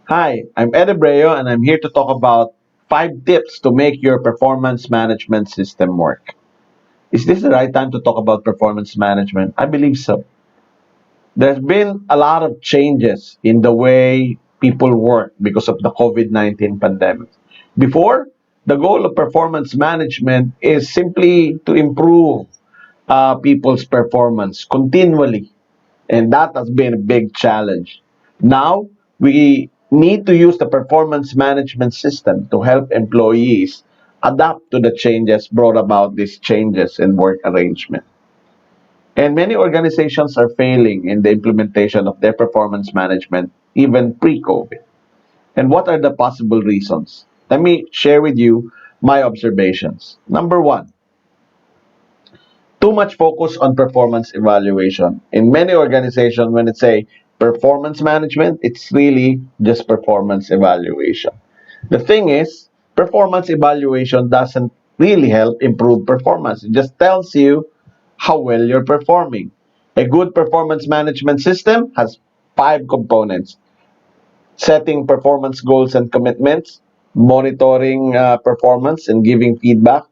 Hi, I'm Ed Abreu and I'm here to talk about 5 tips to make your performance management system work. Is this the right time to talk about performance management? I believe so. There's been a lot of changes in the way people work because of the COVID-19 pandemic. Before, the goal of performance management is simply to improve people's performance continually, and that has been a big challenge. Now, we need to use the performance management system to help employees adapt to the changes brought about these changes in work arrangement. And many organizations are failing in the implementation of their performance management even pre-COVID. And what are the possible reasons? Let me share with you my observations. Number one, too much focus on performance evaluation. In many organizations, when it's a performance management, it's really just performance evaluation. The thing is, performance evaluation doesn't really help improve performance. It just tells you how well you're performing. A good performance management system has 5 components: setting performance goals and commitments, monitoring performance and giving feedback,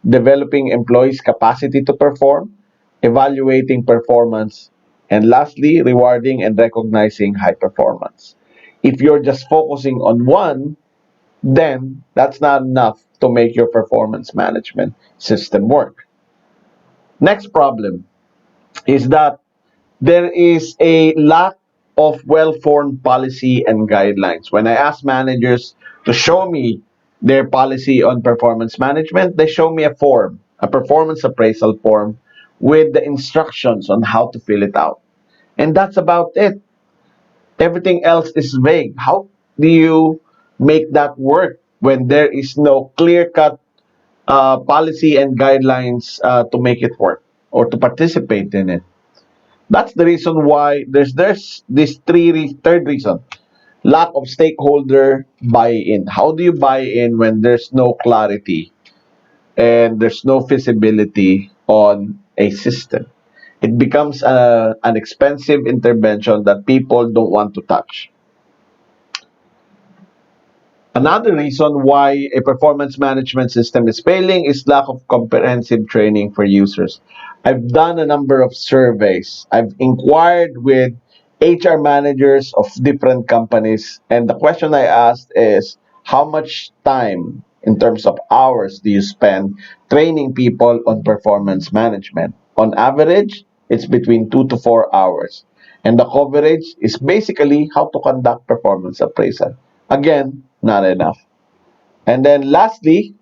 developing employees' capacity to perform, evaluating performance, and lastly, rewarding and recognizing high performance. If you're just focusing on one, then that's not enough to make your performance management system work. Next problem is that there is a lack of well-formed policy and guidelines. When I ask managers to show me their policy on performance management, they show me a form, a performance appraisal form with the instructions on how to fill it out. And that's about it. Everything else is vague. How do you make that work when there is no clear-cut policy and guidelines to make it work or to participate in it? That's the reason why there's this third reason: lack of stakeholder buy-in. How do you buy in when there's no clarity and there's no feasibility on a system? It becomes an expensive intervention that people don't want to touch. Another reason why a performance management system is failing is lack of comprehensive training for users. I've done a number of surveys. I've inquired with HR managers of different companies, and the question I asked is how much time in terms of hours do you spend training people on performance management? On average, it's between 2 to 4 hours. And the coverage is basically how to conduct performance appraisal. Again, not enough. And then lastly,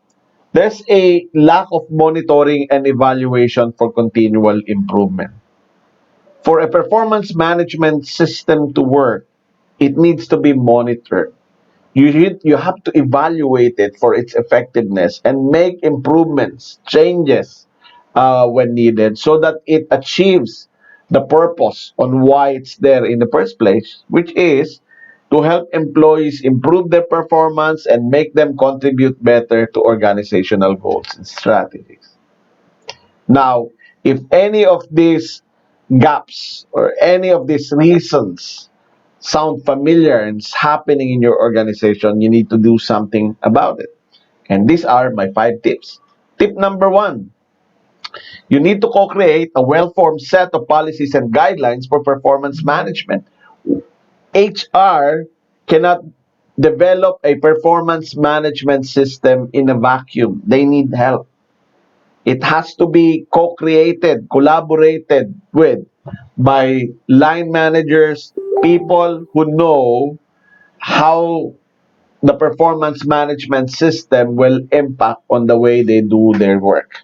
there's a lack of monitoring and evaluation for continual improvement. For a performance management system to work, it needs to be monitored. You have to evaluate it for its effectiveness and make improvements, changes when needed so that it achieves the purpose on why it's there in the first place, which is to help employees improve their performance and make them contribute better to organizational goals and strategies. Now, if any of these gaps or any of these reasons sound familiar and it's happening in your organization, you need to do something about it. And these are my 5 tips. Tip number one: you need to co create a well formed set of policies and guidelines for performance management. HR cannot develop a performance management system in a vacuum, they need help. It has to be co created, collaborated with by line managers, people who know how the performance management system will impact on the way they do their work.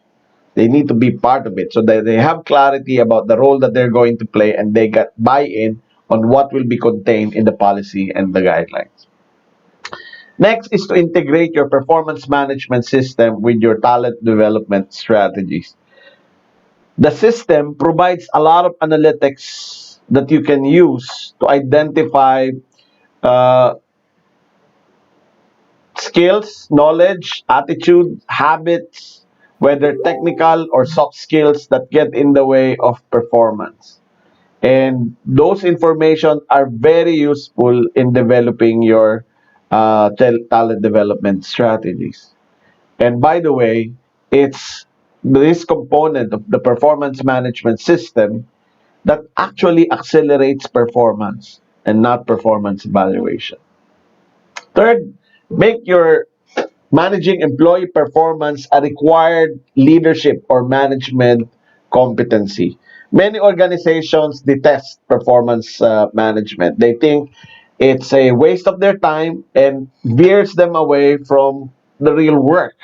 They need to be part of it so that they have clarity about the role that they're going to play and they get buy-in on what will be contained in the policy and the guidelines. Next is to integrate your performance management system with your talent development strategies. The system provides a lot of analytics that you can use to identify uh, skills, knowledge, attitude, habits, whether technical or soft skills that get in the way of performance. And those information are very useful in developing your talent development strategies. And by the way, it's this component of the performance management system that actually accelerates performance and not performance evaluation. Third, make your managing employee performance a required leadership or management competency. Many organizations detest performance management. They think it's a waste of their time and veers them away from the real work.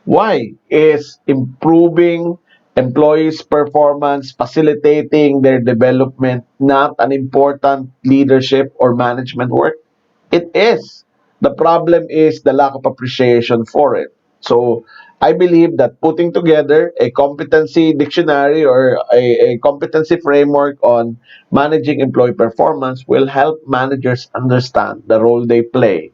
Why? Is improving employees' performance, facilitating their development, not an important leadership or management work? It is. The problem is the lack of appreciation for it. So I believe that putting together a competency dictionary or a competency framework on managing employee performance will help managers understand the role they play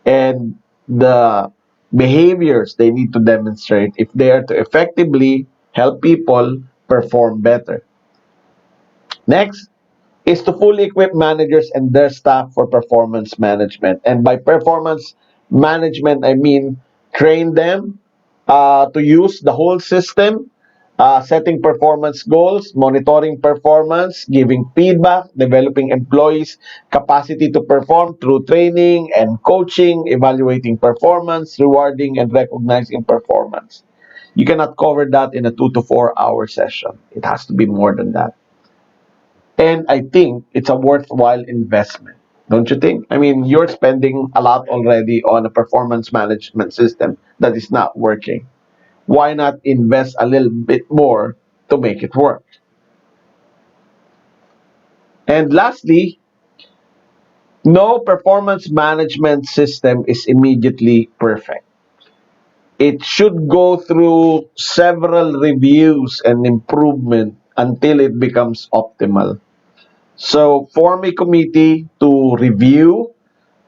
and the behaviors they need to demonstrate if they are to effectively help people perform better. Next is to fully equip managers and their staff for performance management. And by performance management, I mean train them to use the whole system, setting performance goals, monitoring performance, giving feedback, developing employees' capacity to perform through training and coaching, evaluating performance, rewarding and recognizing performance. You cannot cover that in a 2 to 4 hour session. It has to be more than that. And I think it's a worthwhile investment. Don't you think? I mean, you're spending a lot already on a performance management system that is not working. Why not invest a little bit more to make it work? And lastly, no performance management system is immediately perfect. It should go through several reviews and improvement until it becomes optimal. So form a committee to review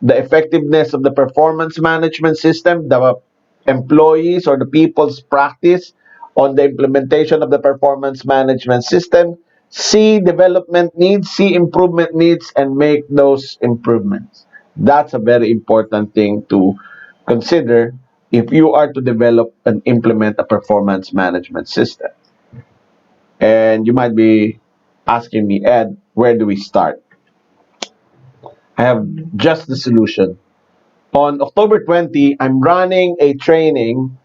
the effectiveness of the performance management system, the employees or the people's practice on the implementation of the performance management system, see development needs, see improvement needs, and make those improvements. That's a very important thing to consider if you are to develop and implement a performance management system. And you might be asking me, Ed, where do we start? I have just the solution. On October 20, I'm running a training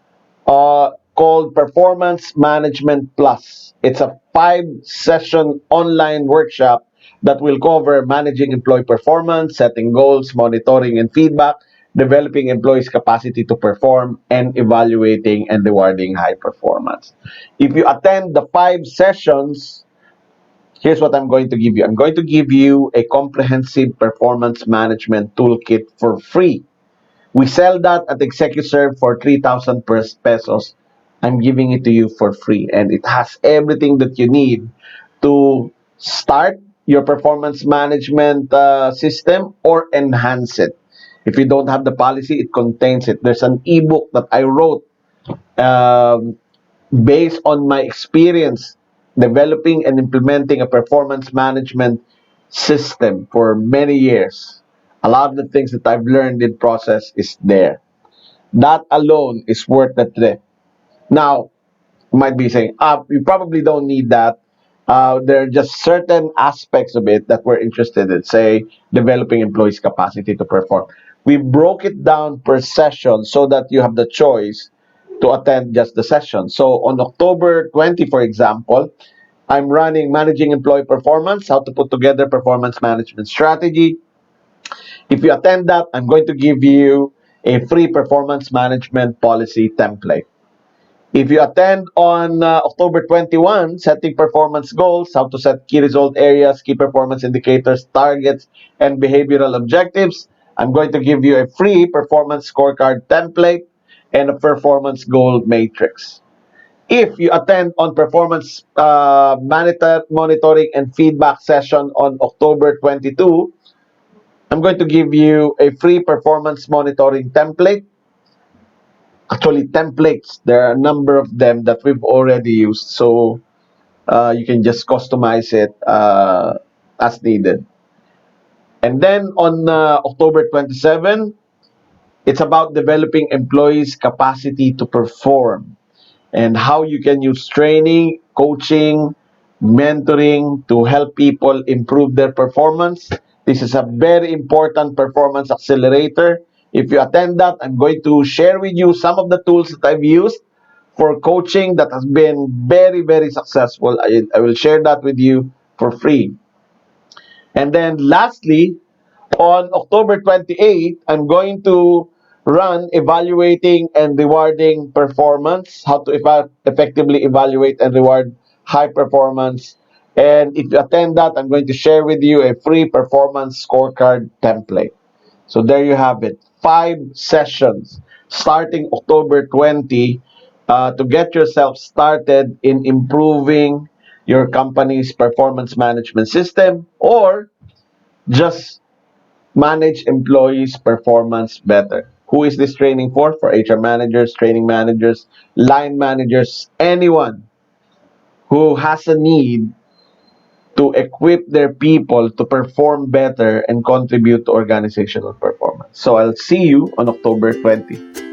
called Performance Management Plus. It's a 5 session online workshop that will cover managing employee performance, setting goals, monitoring and feedback, developing employees' capacity to perform, and evaluating and rewarding high performance. If you attend the 5 sessions, here's what I'm going to give you. I'm going to give you a comprehensive performance management toolkit for free. We sell that at ExecuServe for 3,000 pesos. I'm giving it to you for free, and it has everything that you need to start your performance management system or enhance it. If you don't have the policy, it contains it. There's an ebook that I wrote um, based on my experience developing and implementing a performance management system for many years. A lot of the things that I've learned in process is there. That alone is worth the trip. Now, you might be saying, you probably don't need that. There are just certain aspects of it that we're interested in, say, developing employees' capacity to perform. We broke it down per session so that you have the choice to attend just the session. So on October 20, for example, I'm running Managing Employee Performance, how to put together performance management strategy. If you attend that, I'm going to give you a free performance management policy template. If you attend on October 21, setting performance goals, how to set key result areas, key performance indicators, targets, and behavioral objectives, I'm going to give you a free performance scorecard template and a performance goal matrix. If you attend on performance monitoring and feedback session on October 22, I'm going to give you a free performance monitoring template. Actually, templates, there are a number of them that we've already used. So You can just customize it as needed. And then on October 27, it's about developing employees' capacity to perform and how you can use training, coaching, mentoring to help people improve their performance. This is a very important performance accelerator. If you attend that, I'm going to share with you some of the tools that I've used for coaching that has been very, very successful. I will share that with you for free. And then lastly, on October 28th, I'm going to run evaluating and rewarding performance, how to effectively evaluate and reward high performance. And if you attend that, I'm going to share with you a free performance scorecard template. So there you have it. 5 sessions starting October 20 to get yourself started in improving your company's performance management system, or just manage employees' performance better. Who is this training for? For HR managers, training managers, line managers, anyone who has a need to equip their people to perform better and contribute to organizational performance. So I'll see you on October 20.